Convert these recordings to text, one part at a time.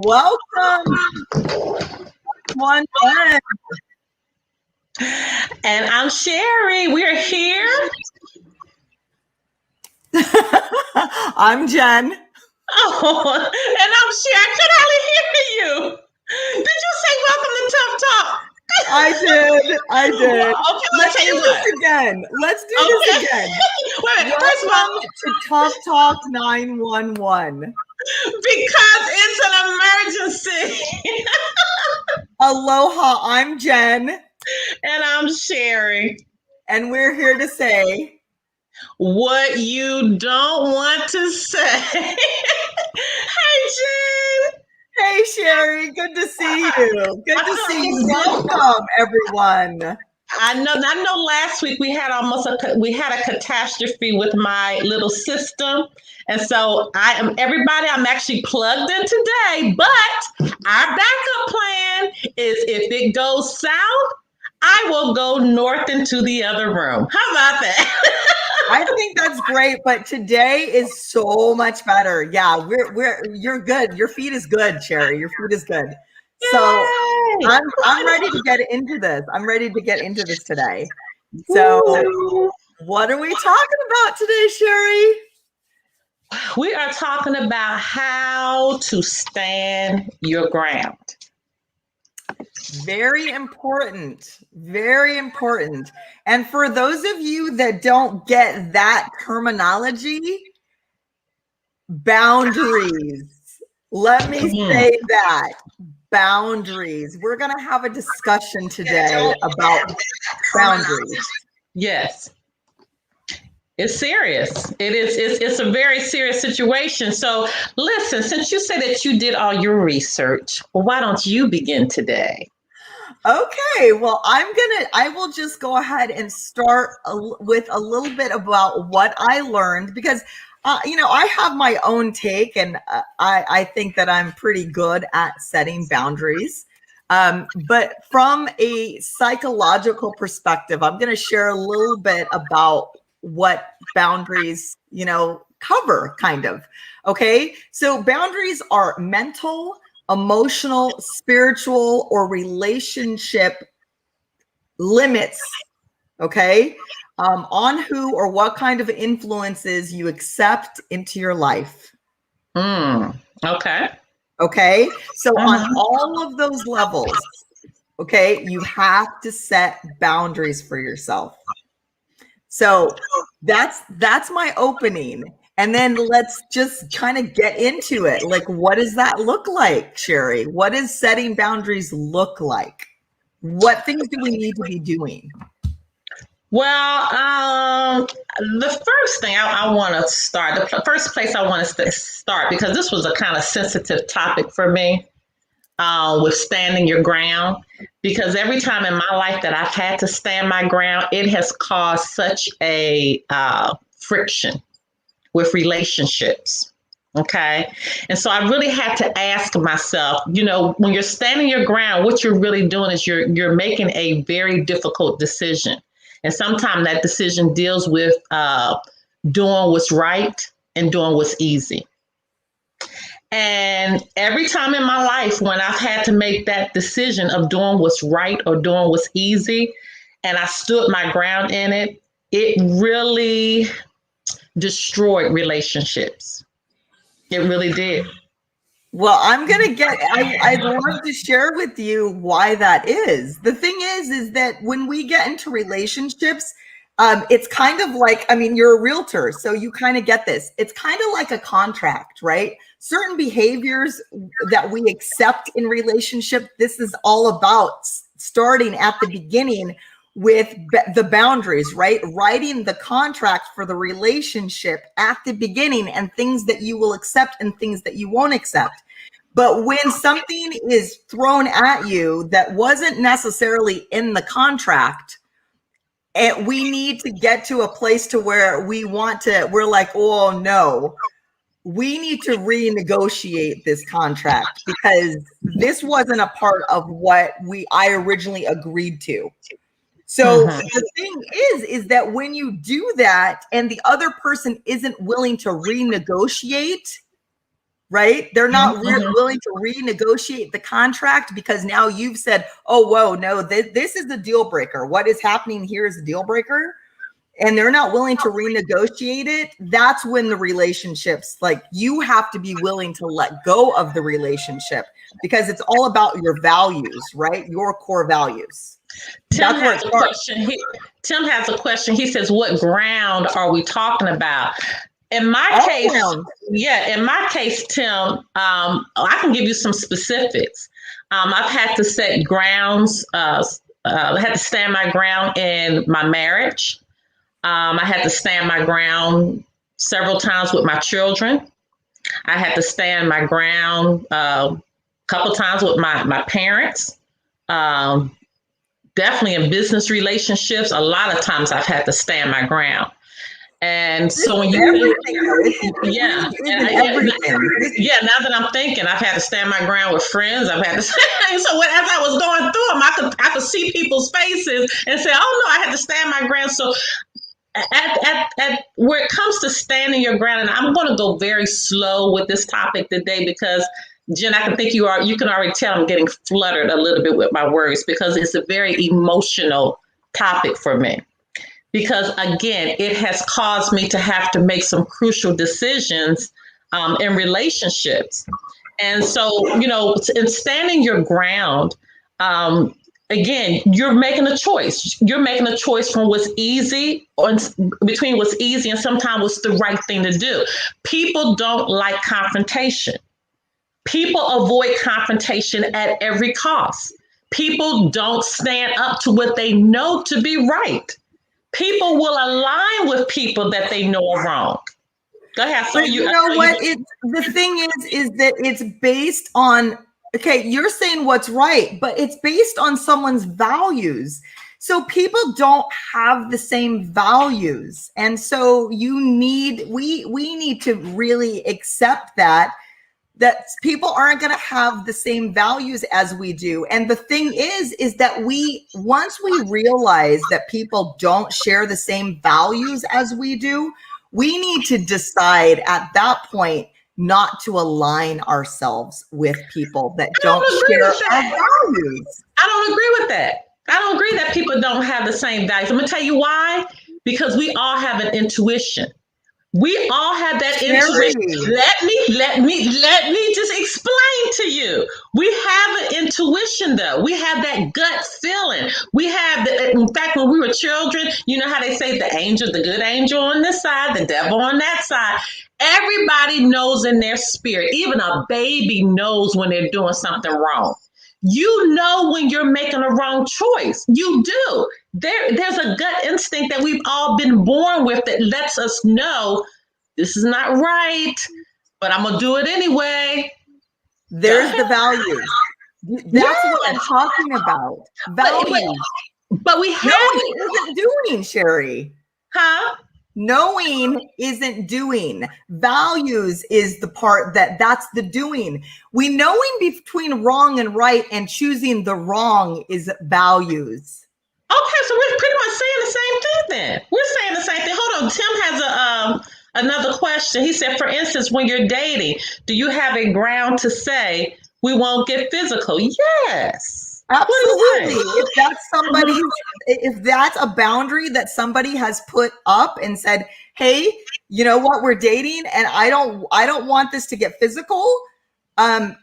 Welcome, one. And I'm Sherry. We're here. I'm Jen. Oh, and I'm Sherry. I could hardly hear you. Did you say welcome to Tough Talk? I did. Well, okay, Let's do this again. Wait, first of all, to Tough Talk 911. Because it's an emergency. Aloha, I'm Jen. And I'm Sherry. And we're here to say what you don't want to say. Hey, Jen. Hey, Sherry. Good to see you. Welcome, everyone. I know. Last week we had a catastrophe with my little system, and so I'm actually plugged in today. But our backup plan is if it goes south, I will go north into the other room. How about that? I think that's great, but today is so much better. Yeah, you're good. Your feed is good, Sherry. Your feed is good. Yay! So I'm ready to get into this. I'm ready to get into this today. So what are we talking about today, Sherry? We are talking about how to stand your ground. Very important. Very important. And for those of you that don't get that terminology, boundaries. Let me say that. Boundaries. We're going to have a discussion today about boundaries. Yes. It's serious. It's a very serious situation. So listen, since you say that you did all your research, well, why don't you begin today? Okay, well, I will just go ahead and start with a little bit about what I learned because, I have my own take and I think that I'm pretty good at setting boundaries. But from a psychological perspective, I'm going to share a little bit about what boundaries, cover kind of. Okay, so boundaries are mental, emotional, spiritual, or relationship limits, okay, on who or what kind of influences you accept into your life. Okay. Okay, so on all of those levels, okay, you have to set boundaries for yourself. So that's my opening. And then let's just kind of get into it. Like, what does that look like, Sherry? What does setting boundaries look like? What things do we need to be doing? Well, the first thing I want to start, the first place I want to start, because this was a kind of sensitive topic for me, with standing your ground, because every time in my life that I've had to stand my ground, it has caused such a friction with relationships. Okay. And so I really had to ask myself, when you're standing your ground, what you're really doing is you're making a very difficult decision. And sometimes that decision deals with doing what's right and doing what's easy. And every time in my life when I've had to make that decision of doing what's right or doing what's easy, and I stood my ground in it, it really destroyed relationships. It really did. Well, I'd love to share with you why that is. The thing is that when we get into relationships, it's kind of like, you're a realtor, so you kind of get this. It's kind of like a contract, right? Certain behaviors that we accept in relationship, this is all about starting at the beginning with the boundaries, right? Writing the contract for the relationship at the beginning and things that you will accept and things that you won't accept. But when something is thrown at you that wasn't necessarily in the contract, and we need to get to a place to where we're like, oh no, we need to renegotiate this contract because this wasn't a part of what I originally agreed to. So the thing is that when you do that and the other person isn't willing to renegotiate, right? They're not Mm-hmm. willing to renegotiate the contract because now you've said, oh, whoa, no, this is a deal breaker. What is happening here is a deal breaker. And they're not willing to renegotiate it. That's when the relationships, like, you have to be willing to let go of the relationship because it's all about your values, right? Your core values. Tim has a question. Tim has a question. He says, what ground are we talking about? In my case, in my case, Tim, I can give you some specifics. I've had to set grounds. I had to stand my ground in my marriage. I had to stand my ground several times with my children. I had to stand my ground a couple times with my parents. Definitely in business relationships, a lot of times I've had to stand my ground. And so when you, yeah, now that I'm thinking, I've had to stand my ground with friends. I've had to, so as I was going through them, I could see people's faces and say, oh no, I had to stand my ground. So at where it comes to standing your ground, and I'm going to go very slow with this topic today because Jen, I can think you can already tell I'm getting fluttered a little bit with my words because it's a very emotional topic for me. Because again, it has caused me to have to make some crucial decisions in relationships. And so, in standing your ground, again, you're making a choice. You're making a choice from what's easy, or between what's easy and sometimes what's the right thing to do. People don't like confrontation. People avoid confrontation at every cost. People don't stand up to what they know to be right. People will align with people that they know are wrong. Go ahead. But you know what? The thing is that it's based on, okay, you're saying what's right, but it's based on someone's values. So people don't have the same values. And so we need to really accept that people aren't going to have the same values as we do. And the thing is that once we realize that people don't share the same values as we do, we need to decide at that point not to align ourselves with people that don't share our values. I don't agree with that. I don't agree that people don't have the same values. I'm going to tell you why. Because we all have an intuition. We all have that intuition. Let me just explain to you. We have an intuition, though. We have that gut feeling. We have, in fact, when we were children, you know how they say the good angel on this side, the devil on that side. Everybody knows in their spirit. Even a baby knows when they're doing something wrong. You know when you're making a wrong choice. You do. There's a gut instinct that we've all been born with that lets us know this is not right, but I'm going to do it anyway. There's the values. That's what I'm talking about. Values. But we have isn't doing, Sherry. Huh? Knowing isn't doing. Values is the part that's the doing. We knowing between wrong and right and choosing the wrong is values. Okay, so we're pretty much saying the same thing then. We're saying the same thing. Hold on. Tim has another question. He said, for instance, when you're dating, do you have a ground to say we won't get physical? Yes. Absolutely. If that's a boundary that somebody has put up and said, hey, you know what, we're dating and I don't want this to get physical, then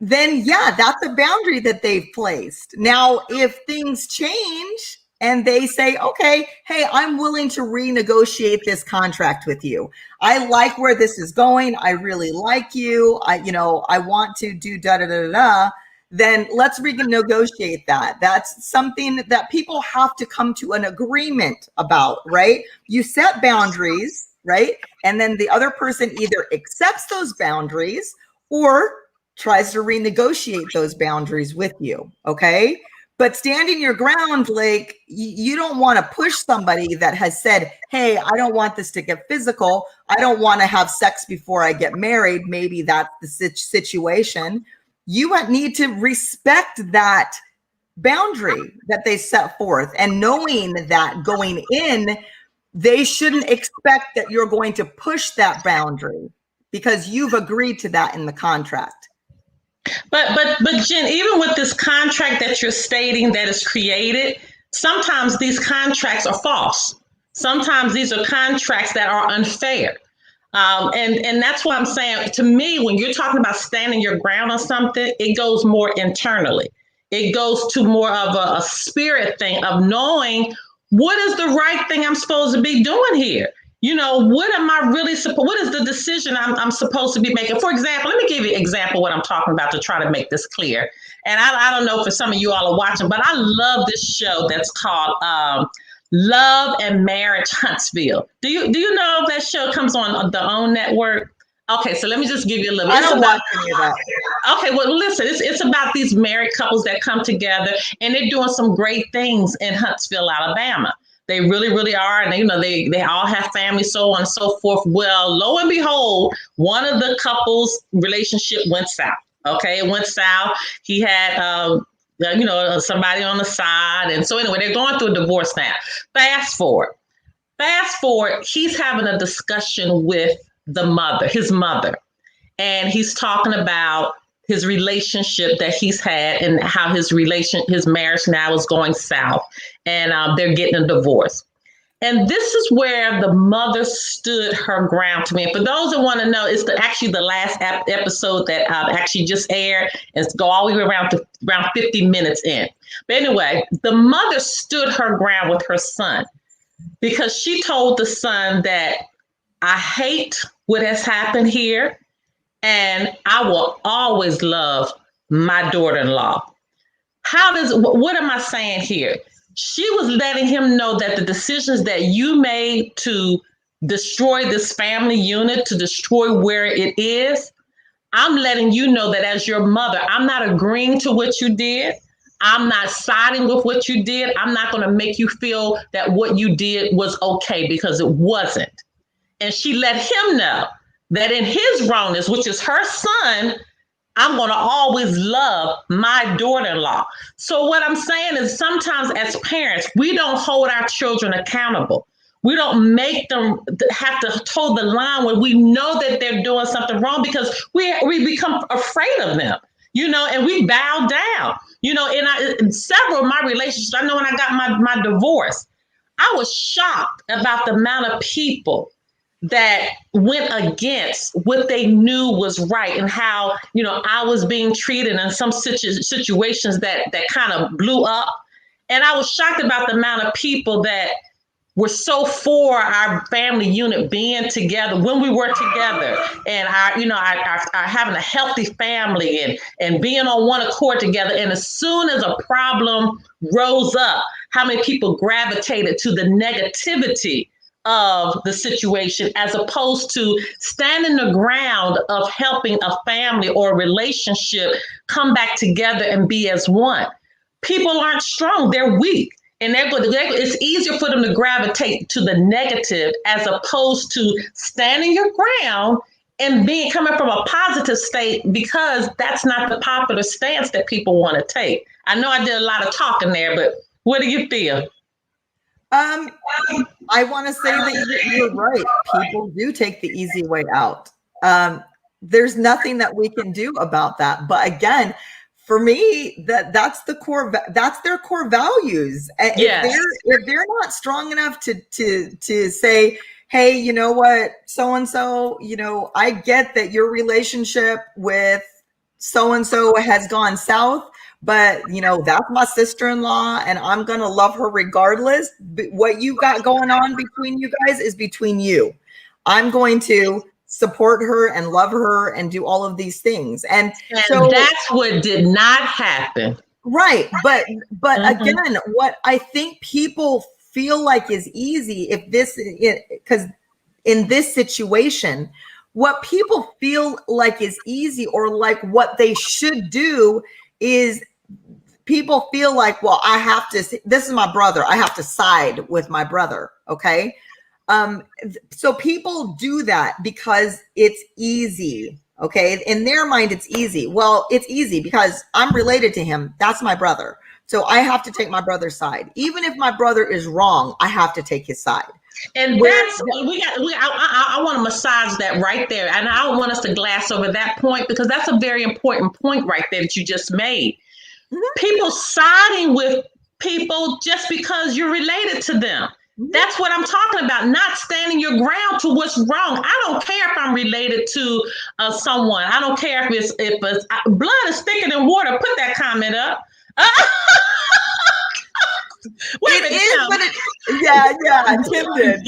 yeah, that's a boundary that they've placed. Now, if things change and they say, okay, hey, I'm willing to renegotiate this contract with you. I like where this is going. I really like you. I want to do da-da-da-da-da. Then let's renegotiate that. That's something that people have to come to an agreement about, right? You set boundaries, right? And then the other person either accepts those boundaries or tries to renegotiate those boundaries with you, okay? But standing your ground, like, you don't want to push somebody that has said, hey, I don't want this to get physical. I don't want to have sex before I get married. Maybe that's the situation. You need to respect that boundary that they set forth, and knowing that going in, they shouldn't expect that you're going to push that boundary. because you've agreed to that in the contract. But Jen, even with this contract that you're stating that is created, sometimes these contracts are false. Sometimes these are contracts that are unfair. And that's why I'm saying, to me, when you're talking about standing your ground on something, it goes more internally. It goes to more of a spirit thing of knowing what is the right thing I'm supposed to be doing here. You know, what am I really what is the decision I'm supposed to be making? For example, let me give you an example of what I'm talking about to try to make this clear. And I don't know if some of you all are watching, but I love this show that's called Love and Marriage Huntsville. Do you know if that show comes on the OWN network? Okay, so let me just give you a little. I don't watch any of that. Okay, well, listen, it's about these married couples that come together, and they're doing some great things in Huntsville, Alabama. They really, really are. And, they all have families, so on and so forth. Well, lo and behold, one of the couple's relationship went south. Okay, it went south. He had, somebody on the side. And so anyway, they're going through a divorce now. Fast forward, he's having a discussion with his mother. And he's talking about his relationship that he's had and how his marriage now is going south, and they're getting a divorce. And this is where the mother stood her ground to me. And for those that want to know, it's actually the last episode that actually just aired. It's go all the way around 50 minutes in. But anyway, the mother stood her ground with her son, because she told the son that I hate what has happened here, and I will always love my daughter-in-law. What am I saying here? She was letting him know that the decisions that you made to destroy this family unit, to destroy where it is, I'm letting you know that as your mother, I'm not agreeing to what you did. I'm not siding with what you did. I'm not going to make you feel that what you did was okay, because it wasn't. And she let him know that in his wrongness, which is her son, I'm going to always love my daughter-in-law. So what I'm saying is, sometimes as parents, we don't hold our children accountable. We don't make them have to toe the line when we know that they're doing something wrong, because we become afraid of them, and we bow down. In several of my relationships, I know when I got my divorce, I was shocked about the amount of people that went against what they knew was right, and how, I was being treated in some situations that kind of blew up. And I was shocked about the amount of people that were so for our family unit being together when we were together, and our having a healthy family and being on one accord together. And as soon as a problem rose up, how many people gravitated to the negativity of the situation, as opposed to standing the ground of helping a family or a relationship come back together and be as one. People aren't strong, they're weak. And it's easier for them to gravitate to the negative, as opposed to standing your ground and coming from a positive state, because that's not the popular stance that people want to take. I know I did a lot of talking there, but what do you feel? I want to say that you're right. People do take the easy way out. There's nothing that we can do about that. But again, for me, that's their core values. Yes. If they're not strong enough to say, hey, you know what, so-and-so, I get that your relationship with so-and-so has gone south, but that's my sister-in-law, and I'm going to love her regardless. But what you got going on between you guys is between you. I'm going to support her and love her and do all of these things. And so that's what did not happen. Right. But again, what I think people feel like is easy, because in this situation, what people feel like is easy, or like what they should do, is people feel like, well, this is my brother, I have to side with my brother. Okay. So people do that because it's easy. Okay. In their mind, it's easy. Well, it's easy because I'm related to him. That's my brother. So I have to take my brother's side. Even if my brother is wrong, I have to take his side. And that's I want to massage that right there. And I don't want us to glass over that point, because that's a very important point right there that you just made. Mm-hmm. People siding with people just because you're related to them. Mm-hmm. That's what I'm talking about. Not standing your ground to what's wrong. I don't care if I'm related to someone. I don't care if it's blood is thicker than water. Put that comment up. Tim did.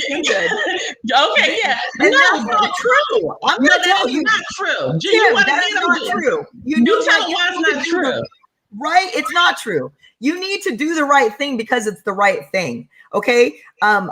Okay, yeah. And that's not true. I'm going to tell you. Not true. Tim, that is not true. You tell me why it's not true. Right? It's not true. You need to do the right thing because it's the right thing. Okay? I'm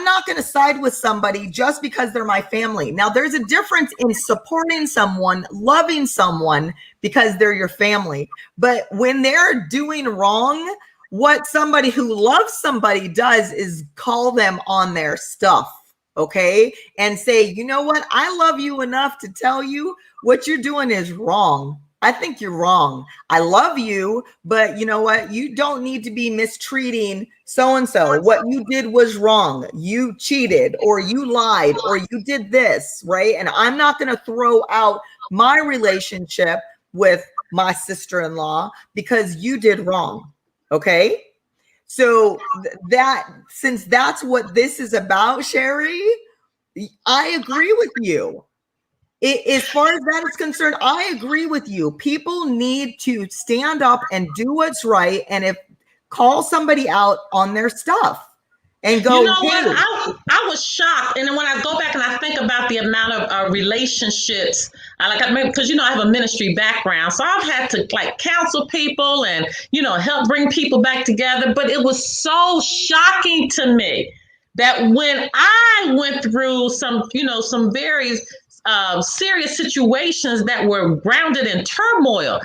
not going to side with somebody just because they're my family. Now, there's a difference in supporting someone, loving someone because they're your family. But when they're doing wrong, what somebody who loves somebody does is call them on their stuff, okay? And say, you know what? I love you enough to tell you what you're doing is wrong. I think you're wrong. I love you, but you know what? You don't need to be mistreating so-and-so. What you did was wrong. You cheated, or you lied, or you did this, right? And I'm not going to throw out my relationship with my sister-in-law because you did wrong. Okay, so since that's what this is about, Sherry, I agree with you. As far as that is concerned, I agree with you. People need to stand up and do what's right, and if call somebody out on their stuff. And go. You know what? I was shocked, and then when I go back and I think about the amount of relationships, because I have a ministry background, so I've had to counsel people and help bring people back together. But it was so shocking to me that when I went through some very serious situations that were grounded in turmoil,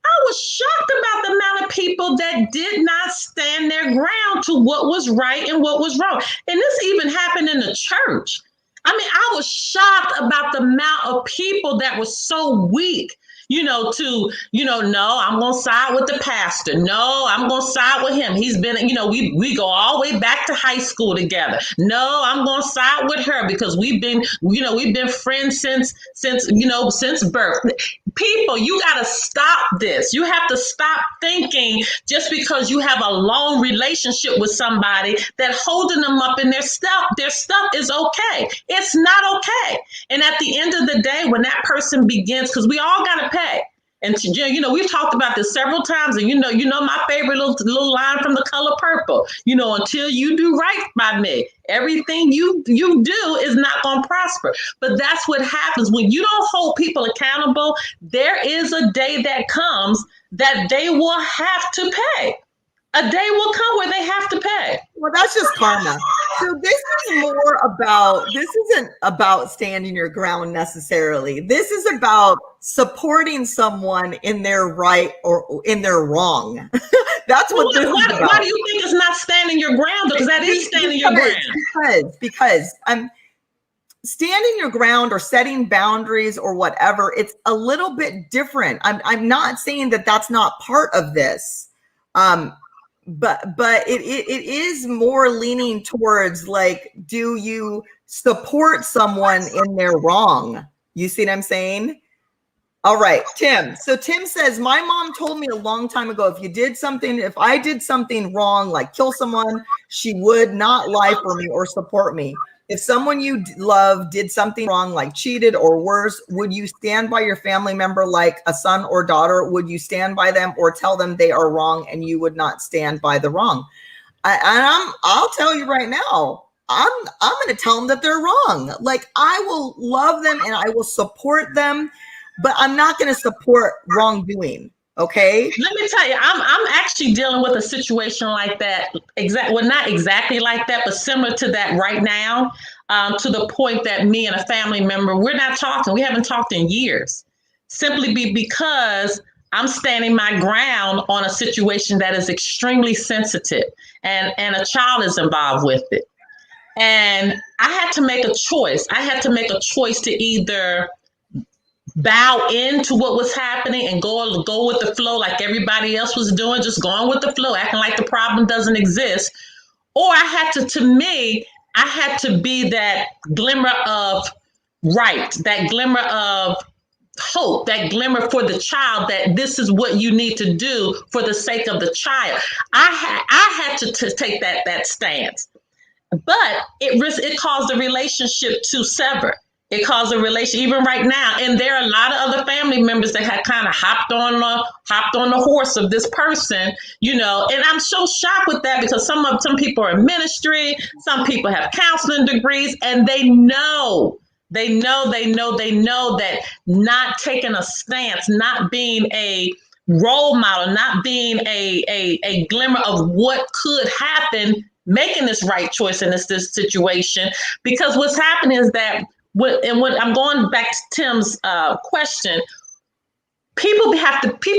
I was shocked about the amount of people that did not stand their ground to what was right and what was wrong. And this even happened in the church. I mean, I was shocked about the amount of people that were so weak, no, I'm going to side with the pastor. No, I'm going to side with him. He's been, we go all the way back to high school together. No, I'm going to side with her because we've been friends since birth. People, you got to stop this. You have to stop thinking just because you have a long relationship with somebody that holding them up in their stuff is okay. It's not okay. And at the end of the day, when that person begins, because we all got to pay. And we've talked about this several times, and my favorite little line from The Color Purple. Until you do right by me, everything you do is not going to prosper. But that's what happens when you don't hold people accountable. There is a day that comes that they will have to pay. A day will come where they have to pay. Well, that's just karma. So this isn't about standing your ground necessarily. This is about supporting someone in their right or in their wrong. That's what this is about. Why do you think it's not standing your ground? Because that is standing your ground. Because I'm standing your ground or setting boundaries or whatever. It's a little bit different. I'm not saying that that's not part of this. But it is more leaning towards do you support someone in their wrong? You see what I'm saying? All right, Tim. So Tim says, my mom told me a long time ago, if I did something wrong, like kill someone, she would not lie for me or support me. If someone you love did something wrong, like cheated or worse, would you stand by your family member like a son or daughter? Would you stand by them or tell them they are wrong and you would not stand by the wrong? I'll tell you right now, I'm going to tell them that they're wrong. I will love them and I will support them, but I'm not going to support wrongdoing. Okay. Let me tell you, I'm actually dealing with a situation like that. Not exactly like that, but similar to that right now. To the point that me and a family member, we're not talking. We haven't talked in years. Simply because I'm standing my ground on a situation that is extremely sensitive, and a child is involved with it. And I had to make a choice. I had to make a choice to either bow into what was happening and go with the flow like everybody else was doing, just going with the flow, acting like the problem doesn't exist. Or I had to be that glimmer of right, that glimmer of hope, that glimmer for the child, that this is what you need to do for the sake of the child. I had to take that stance, but it caused the relationship to sever. It caused a relation even right now, and there are a lot of other family members that had kind of hopped on the horse of this person, and I'm so shocked with that because some people are in ministry, some people have counseling degrees, and they know that not taking a stance, not being a role model, not being a glimmer of what could happen, making this right choice in this situation. Because what's happening is that, what I'm going back to Tim's question, people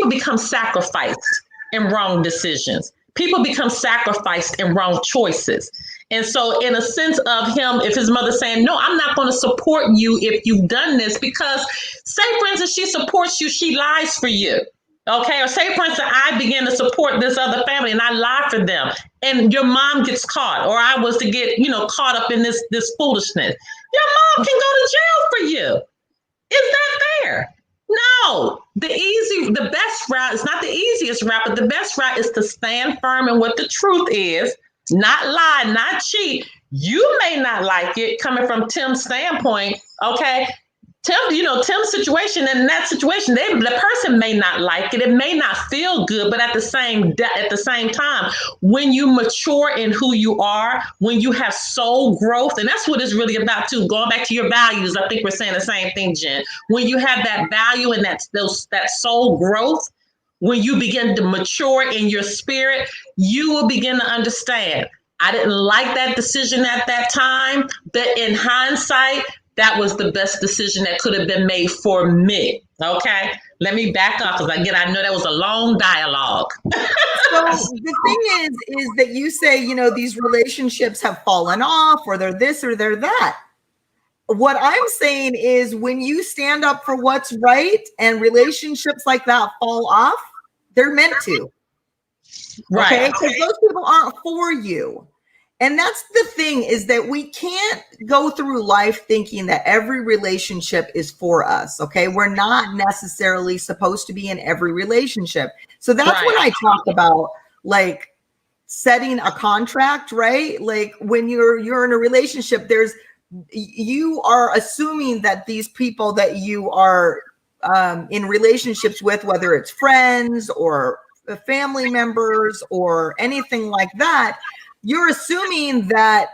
become sacrificed in wrong decisions. People become sacrificed in wrong choices. And so in a sense of him, if his mother's saying, no, I'm not going to support you if you've done this, because say, for instance, she supports you, she lies for you. Okay. Or say, for instance, I begin to support this other family and I lie for them and your mom gets caught, or I was to get, caught up in this foolishness. Your mom can go to jail for you. Is that fair? No. The best route is not the easiest route, but the best route is to stand firm in what the truth is, not lie, not cheat. You may not like it coming from Tim's standpoint, okay? Tim's situation, and in that situation, the person may not like it. It may not feel good, but at the same time, when you mature in who you are, when you have soul growth, and that's what it's really about too. Going back to your values, I think we're saying the same thing, Jen. When you have that value and that soul growth, when you begin to mature in your spirit, you will begin to understand. I didn't like that decision at that time, but in hindsight, that was the best decision that could have been made for me. Okay, let me back up because I know that was a long dialogue. So the thing is that you say, these relationships have fallen off, or they're this or they're that. What I'm saying is when you stand up for what's right and relationships like that fall off, they're meant to. Right. Okay? Because those people aren't for you. And that's the thing, is that we can't go through life thinking that every relationship is for us. Okay. We're not necessarily supposed to be in every relationship. So that's right. when I talk about like setting a contract, right? Like when you're in a relationship, you are assuming that these people that you are in relationships with, whether it's friends or family members or anything like that, you're assuming that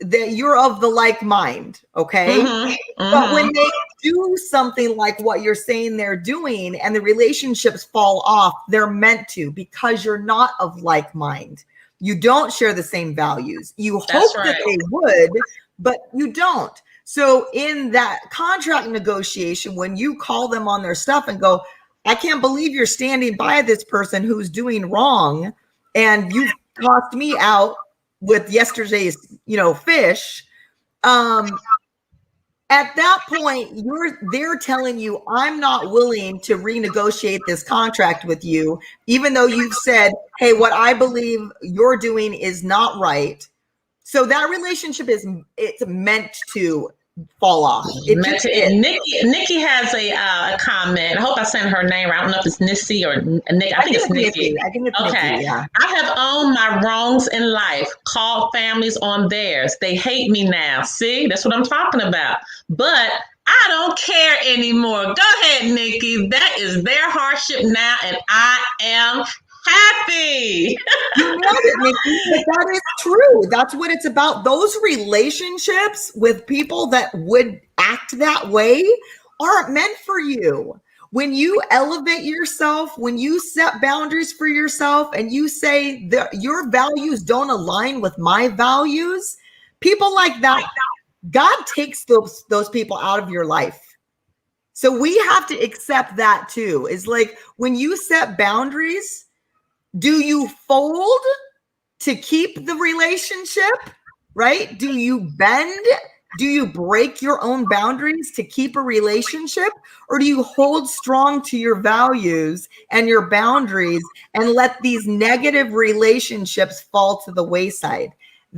you're of the like mind, okay? Mm-hmm. But when they do something like what you're saying they're doing and the relationships fall off, they're meant to, because you're not of like mind. You don't share the same values. You hope that they would, but you don't. So in that contract negotiation, when you call them on their stuff and go, I can't believe you're standing by this person who's doing wrong, and you've cost me out with yesterday's, fish. At that point, they're telling you, I'm not willing to renegotiate this contract with you, even though you've said, hey, what I believe you're doing is not right. So that relationship it's meant to fall off. Nikki has a comment. I hope I sent her name right. I don't know if it's Nissy or Nick. I think it's Nikki. I think it's okay. Nikki, yeah. I have owned my wrongs in life, called families on theirs. They hate me now. See, that's what I'm talking about. But I don't care anymore. Go ahead, Nikki. That is their hardship now, and I am happy. You nailed it, Nikki. But that is true. That's what it's about. Those relationships with people that would act that way aren't meant for you. When you elevate yourself, when you set boundaries for yourself and you say that your values don't align with my values, people like that, God takes those people out of your life. So we have to accept that too. It's like when you set boundaries, do you fold to keep the relationship, right? Do you bend Do you break your own boundaries to keep a relationship, or do you hold strong to your values and your boundaries and let these negative relationships fall to the wayside?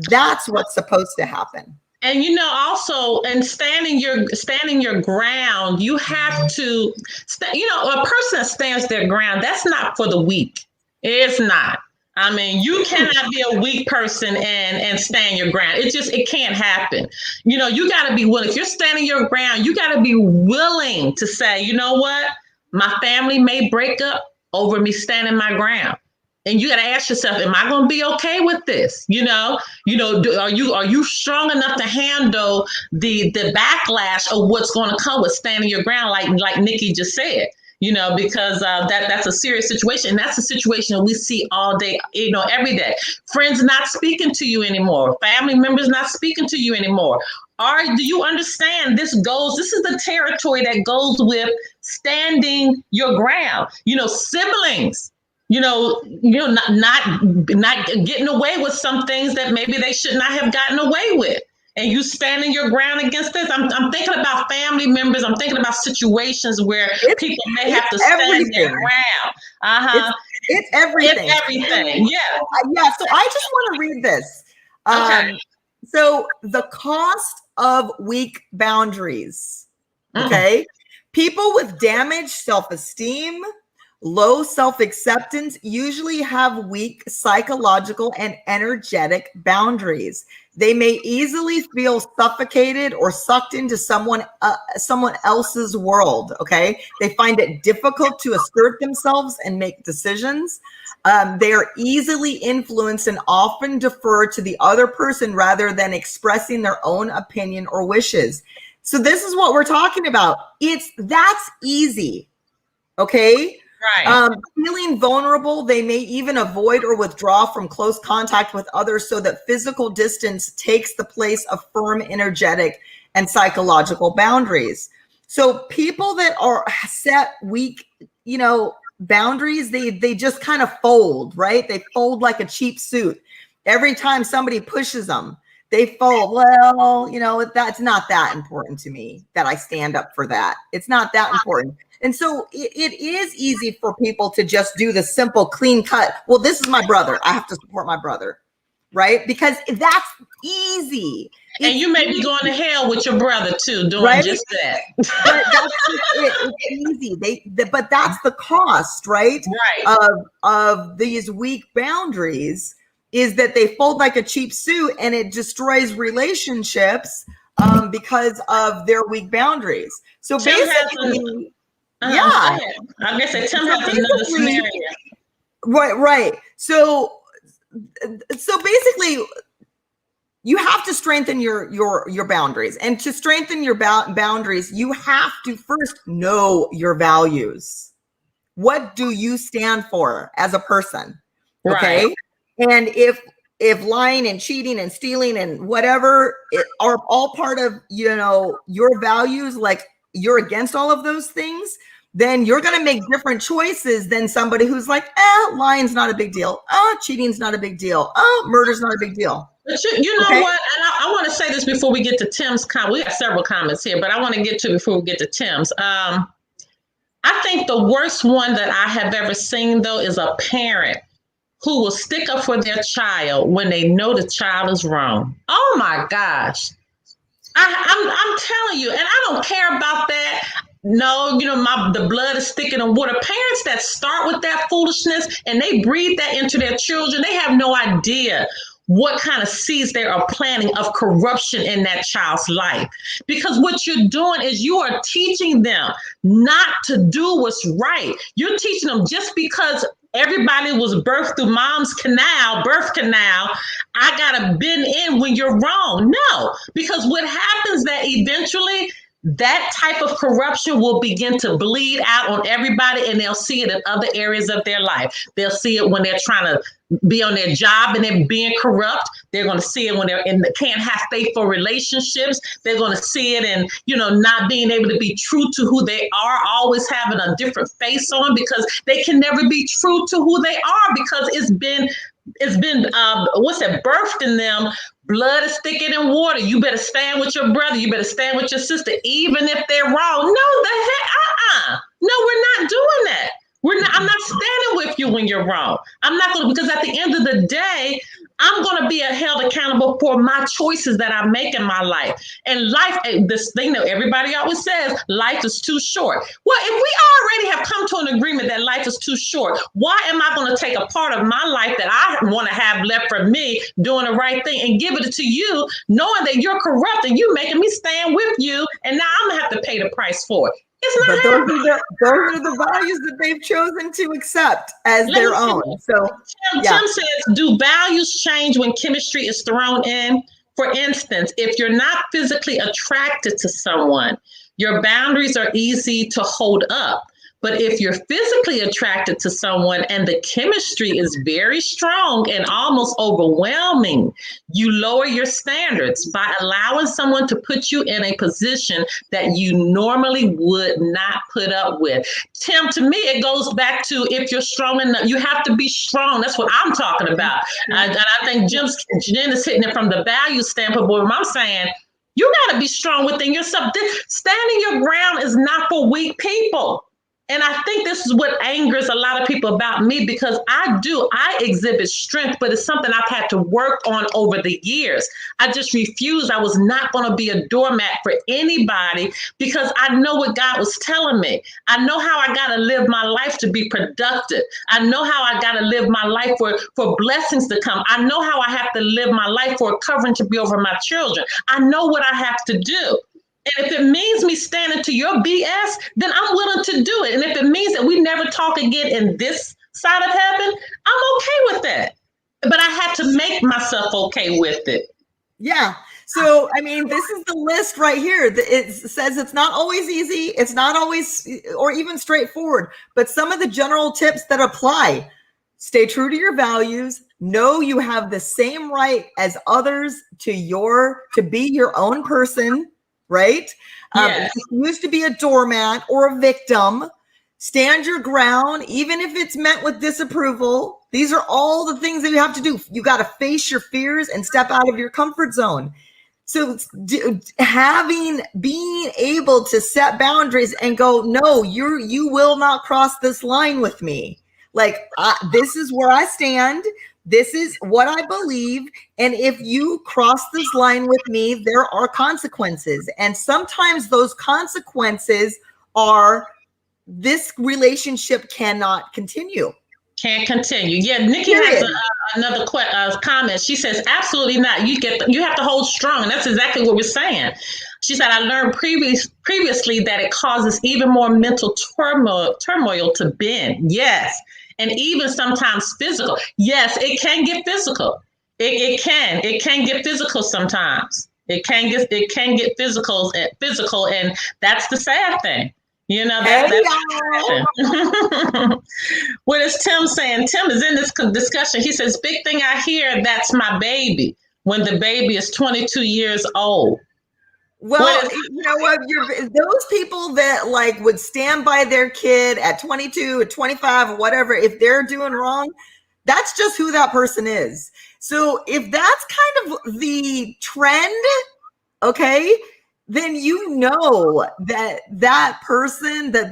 That's what's supposed to happen. And also, and standing your ground, you have to a person that stands their ground, that's not for the weak. It's not. I mean, you cannot be a weak person and stand your ground. It can't happen. You got to be willing. If you're standing your ground, you got to be willing to say, you know what, my family may break up over me standing my ground. And you got to ask yourself, am I going to be okay with this? Are you strong enough to handle the backlash of what's going to come with standing your ground, like Nikki just said? Because that's a serious situation. And that's a situation we see all day, every day. Friends not speaking to you anymore. Family members not speaking to you anymore. Do you understand this is the territory that goes with standing your ground? Siblings, not getting away with some things that maybe they should not have gotten away with. And you standing your ground against this. I'm thinking about family members. I'm thinking about situations where people may have to stand their ground. It's everything. It's everything. Yeah. Yeah. So I just want to read this. Okay. So the cost of weak boundaries. Okay. People with damaged self-esteem, low self-acceptance usually have weak psychological and energetic boundaries. They may easily feel suffocated or sucked into someone else's world, okay? They find it difficult to assert themselves and make decisions. They are easily influenced and often defer to the other person rather than expressing their own opinion or wishes. So this is what we're talking about. That's easy, okay? Right. Feeling vulnerable, they may even avoid or withdraw from close contact with others so that physical distance takes the place of firm, energetic, and psychological boundaries. So people that are set weak, boundaries, they just kind of fold, right? They fold like a cheap suit. Every time somebody pushes them, they fold. Well, that's not that important to me that I stand up for that. It's not that important. And so it is easy for people to just do the simple, clean cut. Well, this is my brother. I have to support my brother, right? Because that's easy. And you may be going to hell with your brother too, doing just that. But that's it's easy. But that's the cost, right? Of these weak boundaries is that they fold like a cheap suit, and it destroys relationships because of their weak boundaries. So basically. Yeah, I guess Tim has another scenario. Right. So basically, you have to strengthen your boundaries, and to strengthen your boundaries, you have to first know your values. What do you stand for as a person? Okay, right. And if lying and cheating and stealing and whatever are all part of your values, like you're against all of those things, then you're going to make different choices than somebody who's like, lying's not a big deal. Cheating's not a big deal. Murder's not a big deal. But you know what? And I want to say this before we get to Tim's comment. We have several comments here, but I want to get to before we get to Tim's. I think the worst one that I have ever seen, though, is a parent who will stick up for their child when they know the child is wrong. Oh my gosh. I'm telling you, and I don't care about that. No, the blood is thicker than water. Parents that start with that foolishness and they breed that into their children, they have no idea what kind of seeds they are planting of corruption in that child's life. Because what you're doing is you are teaching them not to do what's right. You're teaching them just because everybody was birthed through mom's birth canal, I gotta bend in when you're wrong. No, because what happens that eventually that type of corruption will begin to bleed out on everybody, and they'll see it in other areas of their life. They'll see it when they're trying to be on their job and they're being corrupt. They're going to see it when they're can't have faithful relationships. They're going to see it in, not being able to be true to who they are, always having a different face on because they can never be true to who they are because it's been it's been birthed in them. Blood is thicker than water. You better stand with your brother. You better stand with your sister, even if they're wrong. No, the heck, no, we're not doing that. I'm not standing with you when you're wrong. I'm not going to, because at the end of the day, I'm going to be held accountable for my choices that I make in my life. And life, this thing that everybody always says, life is too short. Well, if we already have come to an agreement that life is too short, why am I going to take a part of my life that I want to have left for me doing the right thing and give it to you, knowing that you're corrupt and you making me stand with you, and now I'm going to have to pay the price for it. But those are the values that they've chosen to accept as their own. So Tim says, do values change when chemistry is thrown in? For instance, if you're not physically attracted to someone, your boundaries are easy to hold up. But if you're physically attracted to someone and the chemistry is very strong and almost overwhelming, you lower your standards by allowing someone to put you in a position that you normally would not put up with. Tim, to me, it goes back to, if you're strong enough, you have to be strong. That's what I'm talking about. And I think Jen is hitting it from the value standpoint. But I'm saying, you got to be strong within yourself. Standing your ground is not for weak people. And I think this is what angers a lot of people about me, because I exhibit strength, but it's something I've had to work on over the years. I just refused. I was not going to be a doormat for anybody, because I know what God was telling me. I know how I got to live my life to be productive. I know how I got to live my life for blessings to come. I know how I have to live my life for a covering to be over my children. I know what I have to do. And if it means me standing to your BS, then I'm willing to do it. And if it means that we never talk again in this side of heaven, I'm okay with that. But I had to make myself okay with it. Yeah. So, I mean, this is the list right here. It says it's not always easy. It's not always or even straightforward. But some of the general tips that apply: stay true to your values. Know you have the same right as others to be your own person. Right? Yes. Refuse to be a doormat or a victim. Stand your ground, even if it's met with disapproval. These are all the things that you have to do. You got to face your fears and step out of your comfort zone. So being able to set boundaries and go, no, you will not cross this line with me. Like, this is where I stand. This is what I believe. And if you cross this line with me, there are consequences. And sometimes those consequences are, this relationship cannot continue. Can't continue. Yeah, Nikki has another comment. She says, absolutely not. You have to hold strong. And that's exactly what we're saying. She said, I learned previously that it causes even more mental turmoil to bend. Yes. And even sometimes physical. Yes, it can get physical. It can get physical sometimes. It can get physical, and that's the sad thing. You know, that's what is Tim saying? Tim is in this discussion. He says, big thing I hear, that's my baby, when the baby is 22 years old. Well, you know what? Those people that like would stand by their kid at 22, at 25, or whatever, if they're doing wrong, that's just who that person is. So if that's kind of the trend, okay, then you know that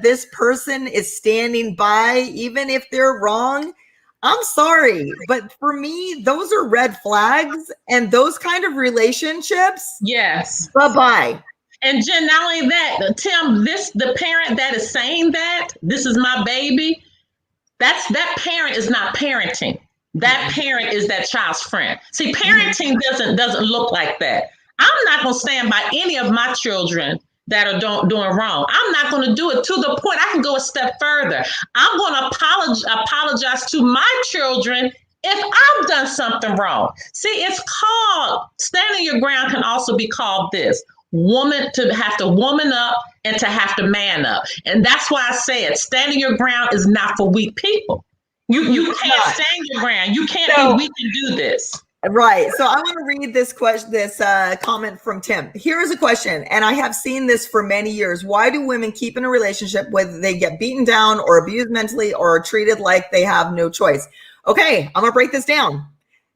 this person is standing by, even if they're wrong. I'm sorry, but for me, those are red flags, and those kind of relationships. Yes. Bye-bye. And Jen, not only that, Tim, the parent that is saying that, this is my baby, that parent is not parenting. That parent is that child's friend. See, parenting doesn't look like that. I'm not going to stand by any of my children that are doing wrong. I'm not going to do it, to the point I can go a step further. I'm going to apologize to my children if I've done something wrong. See, it's called, standing your ground can also be called this: to have to woman up and to have to man up. And that's why I say it. Standing your ground is not for weak people. You can't stand your ground. You can't be weak and do this. Right. So I want to read this comment from Tim. Here's a question, and I have seen this for many years. Why do women keep in a relationship whether they get beaten down or abused mentally or are treated like they have no choice? Okay, I'm gonna break this down.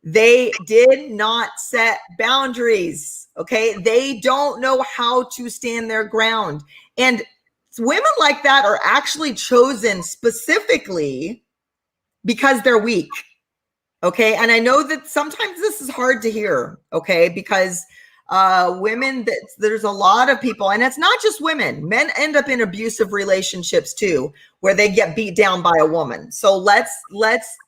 They did not set boundaries. Okay, they don't know how to stand their ground. And women like that are actually chosen specifically because they're weak. Okay. And I know that sometimes this is hard to hear. Okay. Because women, there's a lot of people, and it's not just women. Men end up in abusive relationships too, where they get beat down by a woman. So let's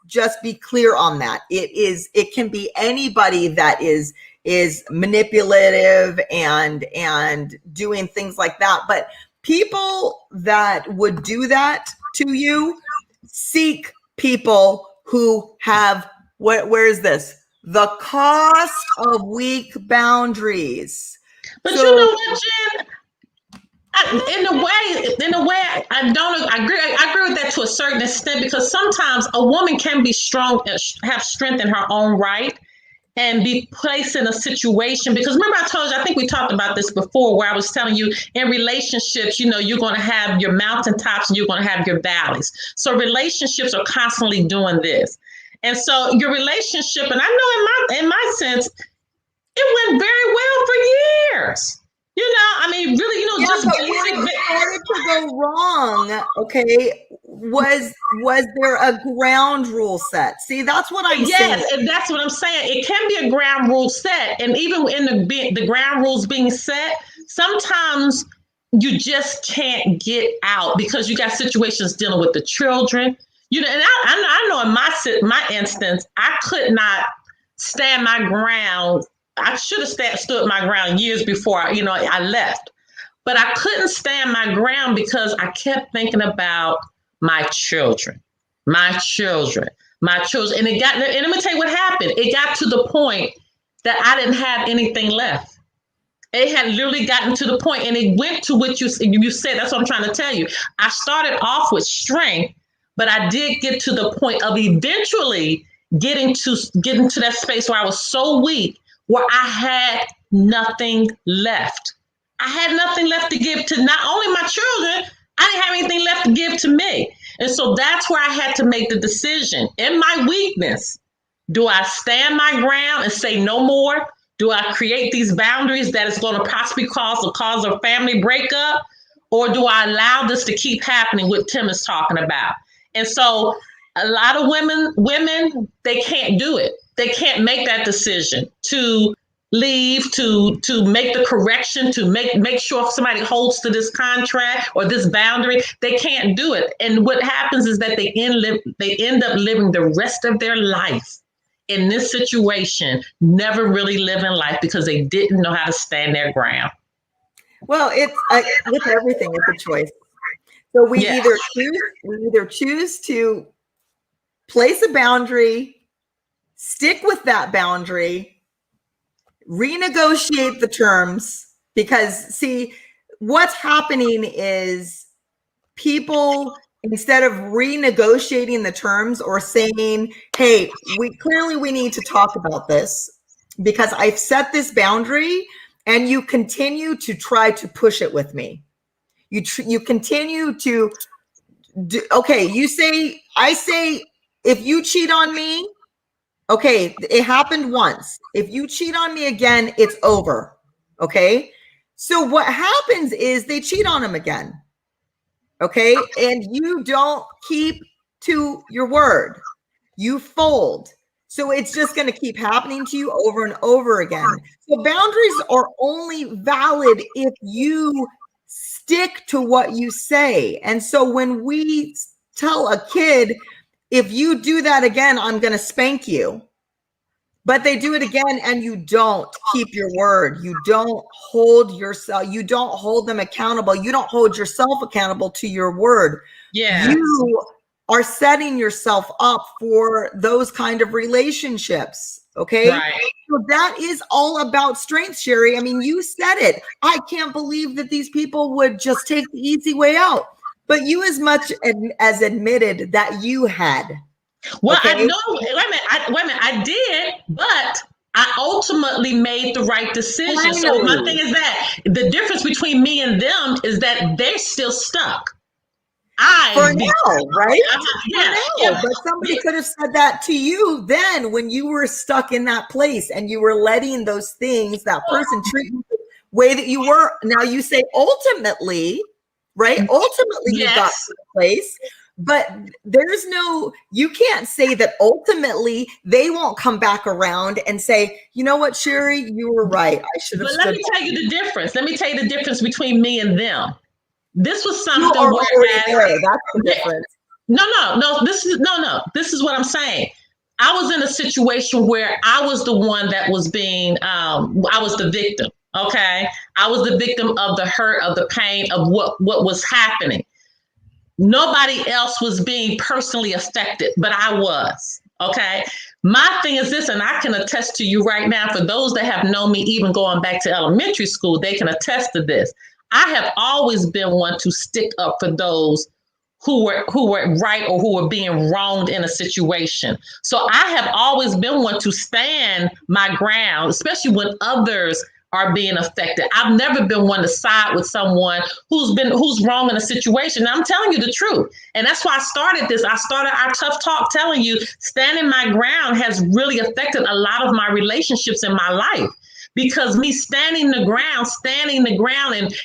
just be clear on that. It can be anybody that is manipulative and doing things like that. But people that would do that to you, seek people who have, where is this? The cost of weak boundaries. But you know what, Jen? In a way, I don't agree. I agree with that to a certain extent, because sometimes a woman can be strong, have strength in her own right, and be placed in a situation. Because remember, I told you, I think we talked about this before, where I was telling you, in relationships, you know, you're going to have your mountaintops and you're going to have your valleys. So relationships are constantly doing this. And so your relationship, and I know in my sense, it went very well for years. You know, I mean, really, you know, just basic. Where it started to go wrong, okay, was there a ground rule set? See, that's what I'm saying. Yes, and that's what I'm saying. It can be a ground rule set, and even in the ground rules being set, sometimes you just can't get out because you got situations dealing with the children. You know, and I know in my instance, I could not stand my ground. I should have stood my ground years before I left, but I couldn't stand my ground because I kept thinking about my children, my children, my children, and and let me tell you what happened. It got to the point that I didn't have anything left. It had literally gotten to the point, and it went to what you said. That's what I'm trying to tell you. I started off with strength, but I did get to the point of eventually getting to that space where I was so weak, where I had nothing left. I had nothing left to give to not only my children, I didn't have anything left to give to me. And so that's where I had to make the decision. In my weakness, do I stand my ground and say no more? Do I create these boundaries that is going to possibly cause a family breakup? Or do I allow this to keep happening, what Tim is talking about? And so a lot of women, they can't do it. They can't make that decision to leave, to make the correction, to make sure if somebody holds to this contract or this boundary. They can't do it. And what happens is that they end up living the rest of their life in this situation, never really living life because they didn't know how to stand their ground. Well, it's with everything, it's a choice. So we either choose to place a boundary, stick with that boundary, renegotiate the terms, because see, what's happening is people, instead of renegotiating the terms or saying, hey, we need to talk about this because I've set this boundary and you continue to try to push it with me. You continue to do, okay, I say, if you cheat on me, okay, it happened once. If you cheat on me again, it's over. Okay. So what happens is they cheat on him again. Okay. And you don't keep to your word. You fold. So it's just going to keep happening to you over and over again. So boundaries are only valid if you stick to what you say. And so when we tell a kid, if you do that again, I'm going to spank you. But they do it again and you don't keep your word. You don't hold yourself. You don't hold them accountable. You don't hold yourself accountable to your word. Yeah. You are setting yourself up for those kind of relationships. Okay. Right. So that is all about strength, Sherry. I mean, you said it. I can't believe that these people would just take the easy way out. But you as much as admitted that you had. Well, okay? I know. Wait a minute. I did, but I ultimately made the right decision. Finally. So my thing is that the difference between me and them is that they're still stuck. For now, right? Yeah, for now. But somebody could have said that to you then when you were stuck in that place and you were letting those things, that person treat you the way that you were. Now you say ultimately, right? Ultimately, you got to the place. But you can't say that ultimately they won't come back around and say, you know what, Sherry, you were right. I should have. But let me tell you the difference. Let me tell you the difference between me and them. This was something you are already there. That's the yeah, difference. No. This is what I'm saying. I was in a situation where I was the one that was I was the victim. Okay. I was the victim of the hurt, of the pain, of what was happening. Nobody else was being personally affected, but I was. Okay. My thing is this, and I can attest to you right now, for those that have known me, even going back to elementary school, they can attest to this. I have always been one to stick up for those who were right or who were being wronged in a situation. So I have always been one to stand my ground, especially when others are being affected. I've never been one to side with someone who's wrong in a situation. And I'm telling you the truth. And that's why I started this. I started our Tough Talk telling you standing my ground has really affected a lot of my relationships in my life. Because me standing the ground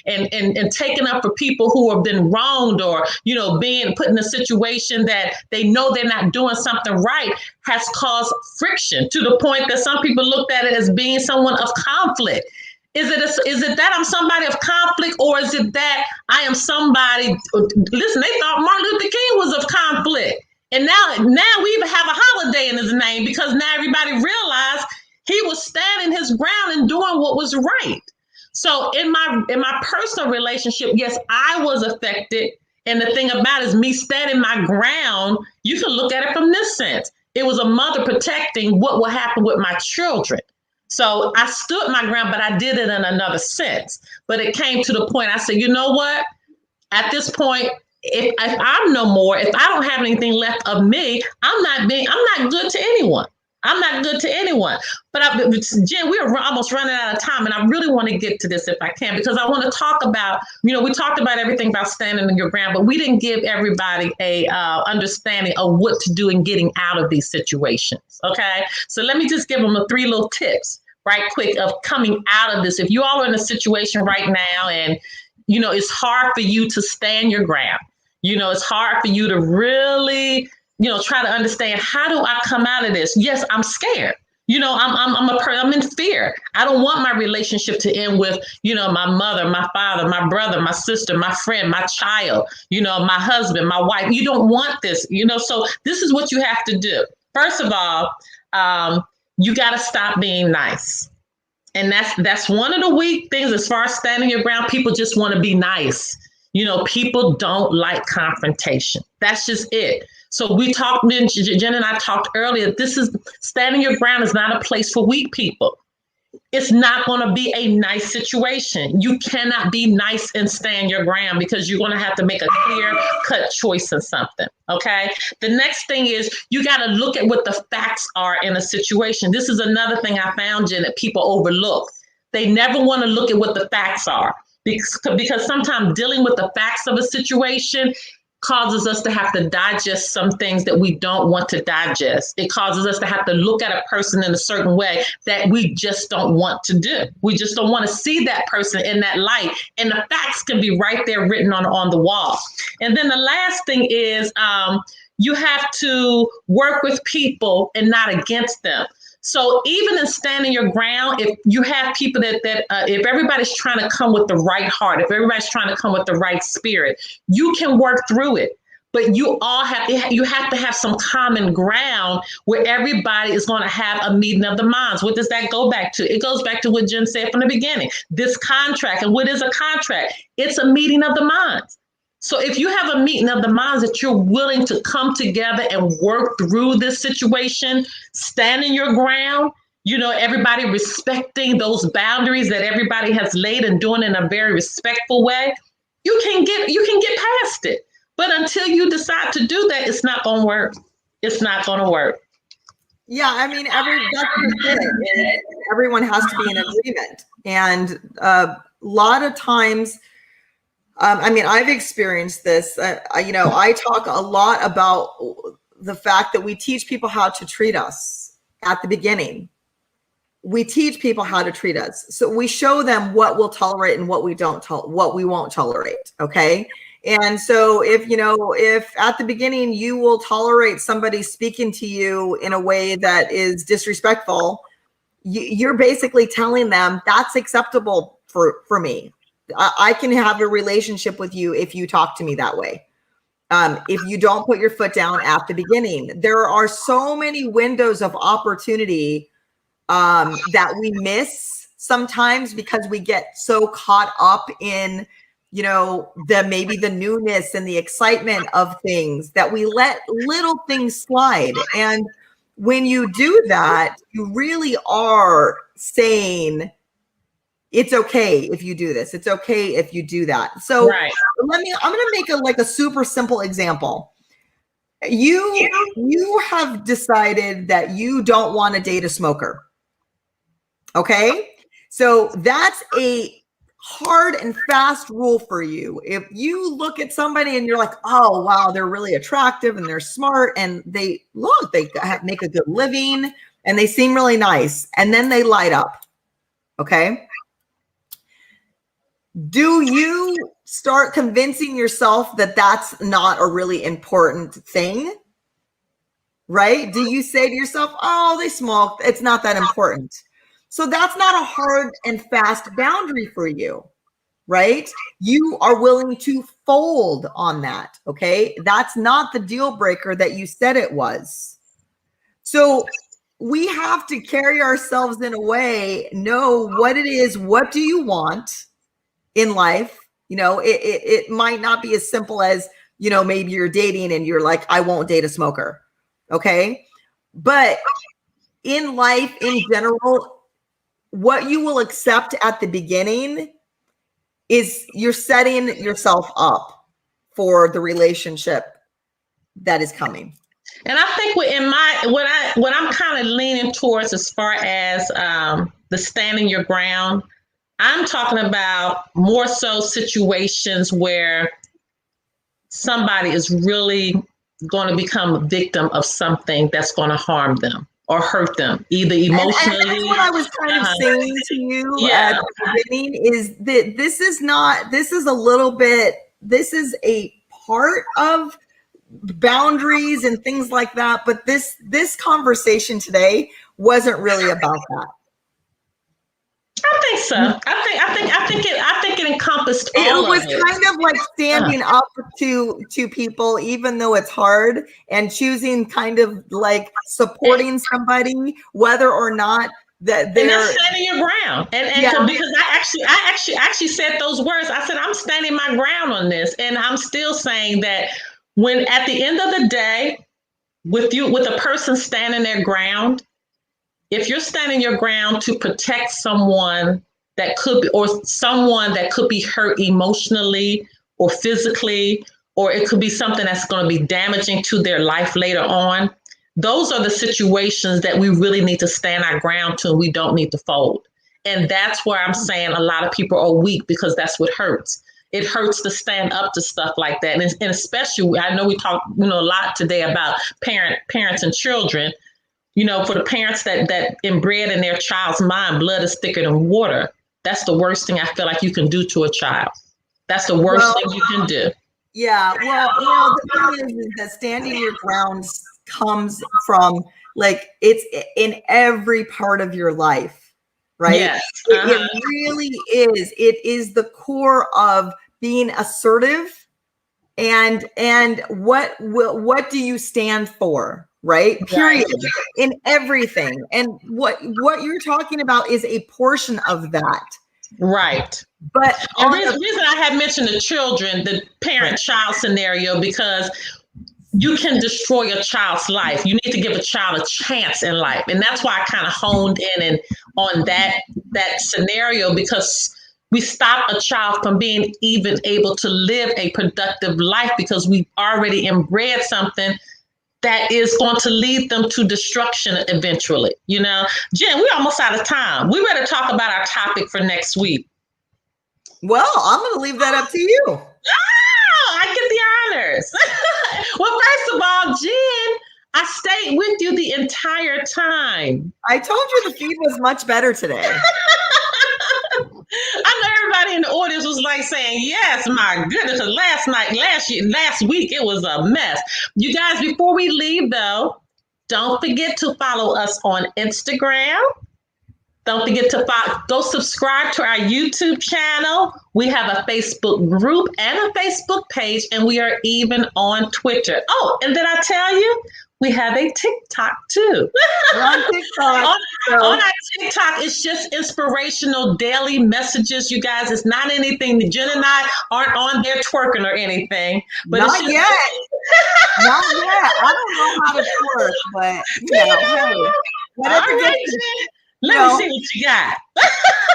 and taking up for people who have been wronged or, being put in a situation that they know they're not doing something right has caused friction to the point that some people looked at it as being someone of conflict. Is it that I'm somebody of conflict, or is it that I am somebody? Listen, they thought Martin Luther King was of conflict. And now we even have a holiday in his name because now everybody realized he was standing his ground and doing what was right. So in my personal relationship, yes, I was affected. And the thing about it is me standing my ground, you can look at it from this sense. It was a mother protecting what will happen with my children. So I stood my ground, but I did it in another sense. But it came to the point I said, you know what? At this point, if I'm no more, if I don't have anything left of me, I'm not good to anyone. I'm not good to anyone. But Jen, we're almost running out of time, and I really want to get to this if I can, because I want to talk about, we talked about everything about standing in your ground, but we didn't give everybody a understanding of what to do in getting out of these situations. Okay, so let me just give them 3 little tips right quick of coming out of this. If you all are in a situation right now and it's hard for you to stand your ground, it's hard for you to really try to understand, how do I come out of this? Yes, I'm scared. I'm in fear. I don't want my relationship to end with, my mother, my father, my brother, my sister, my friend, my child, my husband, my wife. You don't want this, so this is what you have to do. First of all, you got to stop being nice. And that's one of the weak things as far as standing your ground. People just want to be nice. People don't like confrontation. That's just it. So we talked, Jen and I talked earlier, standing your ground is not a place for weak people. It's not going to be a nice situation. You cannot be nice and stand your ground because you're going to have to make a clear-cut choice in something, okay? The next thing is you got to look at what the facts are in a situation. This is another thing I found, Jen, that people overlook. They never want to look at what the facts are because sometimes dealing with the facts of a situation causes us to have to digest some things that we don't want to digest. It causes us to have to look at a person in a certain way that we just don't want to do. We just don't want to see that person in that light. And the facts can be right there written on the wall. And then the last thing is you have to work with people and not against them. So even in standing your ground, if you have people if everybody's trying to come with the right heart, if everybody's trying to come with the right spirit, you can work through it. But you have to have some common ground where everybody is going to have a meeting of the minds. What does that go back to? It goes back to what Jen said from the beginning. This contract. And what is a contract? It's a meeting of the minds. So if you have a meeting of the minds that you're willing to come together and work through this situation, standing your ground, everybody respecting those boundaries that everybody has laid and doing in a very respectful way, you can get past it. But until you decide to do that, it's not going to work. It's not going to work. Yeah, I mean, everyone has to be in agreement. And a lot of times I mean, I've experienced this. I talk a lot about the fact that we teach people how to treat us at the beginning. We teach people how to treat us. So we show them what we'll tolerate and what we what we won't tolerate. Okay. And so if at the beginning you will tolerate somebody speaking to you in a way that is disrespectful, you're basically telling them that's acceptable for me. I can have a relationship with you if you talk to me that way. If you don't put your foot down at the beginning, there are so many windows of opportunity that we miss sometimes because we get so caught up in, maybe the newness and the excitement of things that we let little things slide. And when you do that, you really are saying, it's okay if you do this. It's okay if you do that. So Right. I'm going to make a super simple example. You have decided that you don't want to date a smoker. Okay. So that's a hard and fast rule for you. If you look at somebody and you're like, oh, wow, they're really attractive and they're smart and they make a good living and they seem really nice, and then they light up. Okay. Do you start convincing yourself that that's not a really important thing? Right? Do you say to yourself, oh, they smoke, it's not that important? So that's not a hard and fast boundary for you, right? You are willing to fold on that, okay? That's not the deal breaker that you said it was. So we have to carry ourselves in a way, know what it is, what do you want in life? It might not be as simple as, maybe you're dating and you're like, I won't date a smoker, okay? But in life, in general, what you will accept at the beginning is you're setting yourself up for the relationship that is coming. And I think what I'm kind of leaning towards as far as the standing your ground, I'm talking about more so situations where somebody is really going to become a victim of something that's going to harm them or hurt them, either emotionally. And that's what I was kind of saying to you at the beginning, is that this is a part of boundaries and things like that. But this conversation today wasn't really about that. I think so. I think it encompassed all of it. It was kind of like standing up to people, even though it's hard, and choosing kind of like supporting somebody, whether or not that they're, and that's standing your ground. And because I actually said those words. I said, I'm standing my ground on this. And I'm still saying that when at the end of the day, with a person standing their ground, if you're standing your ground to protect someone that could be, or someone that could be hurt emotionally or physically, or it could be something that's going to be damaging to their life later on, those are the situations that we really need to stand our ground to, and we don't need to fold. And that's where I'm saying a lot of people are weak, because that's what hurts. It hurts to stand up to stuff like that. And especially, I know we talk a lot today about parents and children. For the parents that inbred in their child's mind, blood is thicker than water. That's the worst thing I feel like you can do to a child. That's the worst thing you can do. Yeah. Well, the thing is that standing your ground comes from, like, it's in every part of your life, right? Yes. It really is. It is the core of being assertive, and what do you stand for? Right. Period. Right. In everything. And what you're talking about is a portion of that. Right. But the reason I had mentioned the children, the parent-child scenario, because you can destroy a child's life. You need to give a child a chance in life. And that's why I kind of honed in on that scenario, because we stop a child from being even able to live a productive life, because we already inbred something that is going to lead them to destruction eventually. Jen, we're almost out of time. We better talk about our topic for next week. Well, I'm going to leave that up to you. Oh, I get the honors. Well, first of all, Jen, I stayed with you the entire time. I told you the feed was much better today. I know everybody in the audience was like saying, yes, my goodness, last week, it was a mess. You guys, before we leave though, don't forget to follow us on Instagram. Don't forget to go subscribe to our YouTube channel. We have a Facebook group and a Facebook page, and we are even on Twitter. Oh, and did I tell you? We have a TikTok too. We're on TikTok. On our TikTok, it's just inspirational daily messages, you guys. It's not anything. Jen and I aren't on there twerking or anything. But not it's just, yet. Not yet. I don't know how to twerk, but hey, whatever let me see what you got.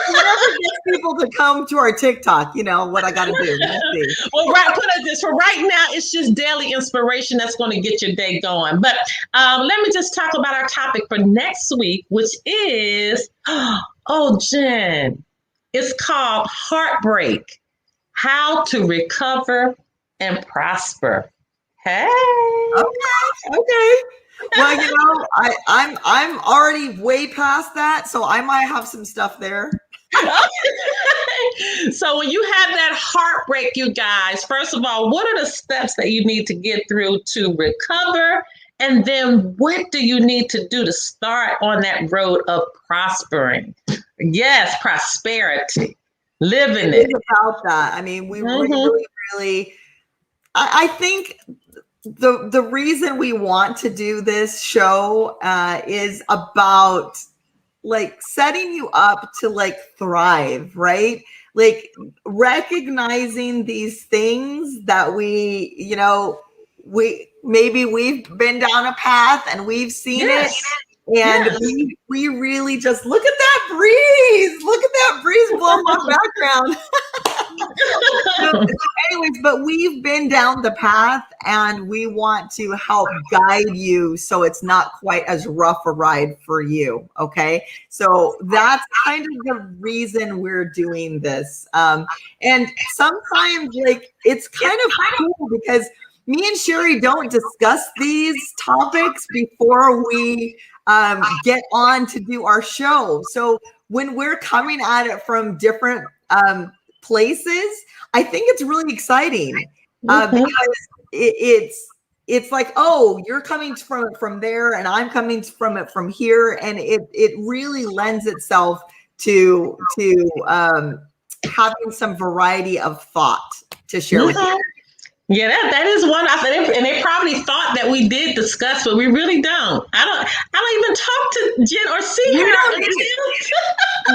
Whatever gets people to come to our TikTok, what I got to do. Let's see. Well, put it this. For right now, it's just daily inspiration that's going to get your day going. But let me just talk about our topic for next week, which is, Jen, it's called Heartbreak, How to Recover and Prosper. Hey. Okay. Well, I'm already way past that, so I might have some stuff there. So when you have that heartbreak, you guys, first of all, what are the steps that you need to get through to recover? And then what do you need to do to start on that road of prospering? Yes, prosperity, living it. About that. I mean, we really, I think the reason we want to do this show is about setting you up to thrive, right? Recognizing these things that we've been down a path and we've seen it. And we really just look at that breeze blowing my background. So anyways, but we've been down the path and we want to help guide you so it's not quite as rough a ride for you. Okay. So that's kind of the reason we're doing this. And sometimes it's kind of cool because me and Sherry don't discuss these topics before we get on to do our show. So when we're coming at it from different places, I think it's really exciting because it's like, oh, you're coming from it from there and I'm coming from it from here, and it really lends itself to having some variety of thought to share with you. Yeah, that is one. And they probably thought that we did discuss, but we really don't. I don't even talk to Jen or see her.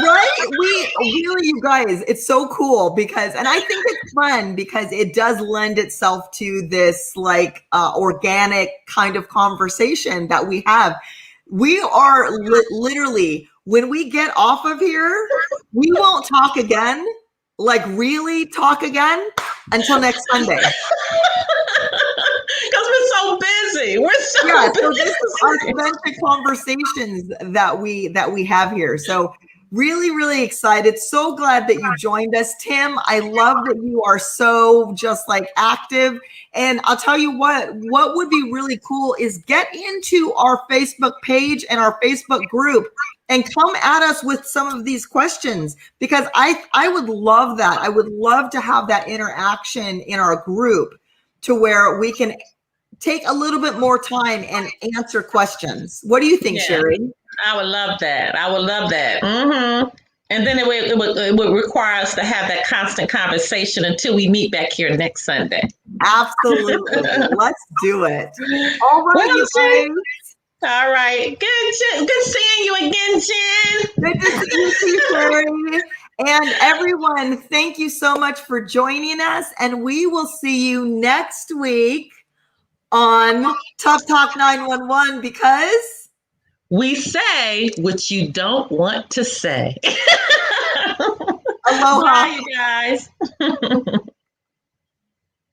Right? We really, you guys, it's so cool because, and I think it's fun because it does lend itself to this organic kind of conversation that we have. We are literally, when we get off of here, we won't talk again. Really talk again until next Sunday. Because we're so busy. So this is our authentic conversations that we have here. So really, really excited. So glad that you joined us, Tim. I love that you are so just active. And I'll tell you what would be really cool is get into our Facebook page and our Facebook group and come at us with some of these questions, because I would love that. I would love to have that interaction in our group to where we can take a little bit more time and answer questions. What do you think, Sherry? I would love that. Mm-hmm. And then it would require us to have that constant conversation until we meet back here next Sunday. Absolutely. Let's do it. All right, you guys. All right. Good seeing you again, Jen. Good to see you, Sherry. And everyone, thank you so much for joining us. And we will see you next week on Tough Talk 911 because we say what you don't want to say. Aloha. Bye, you guys.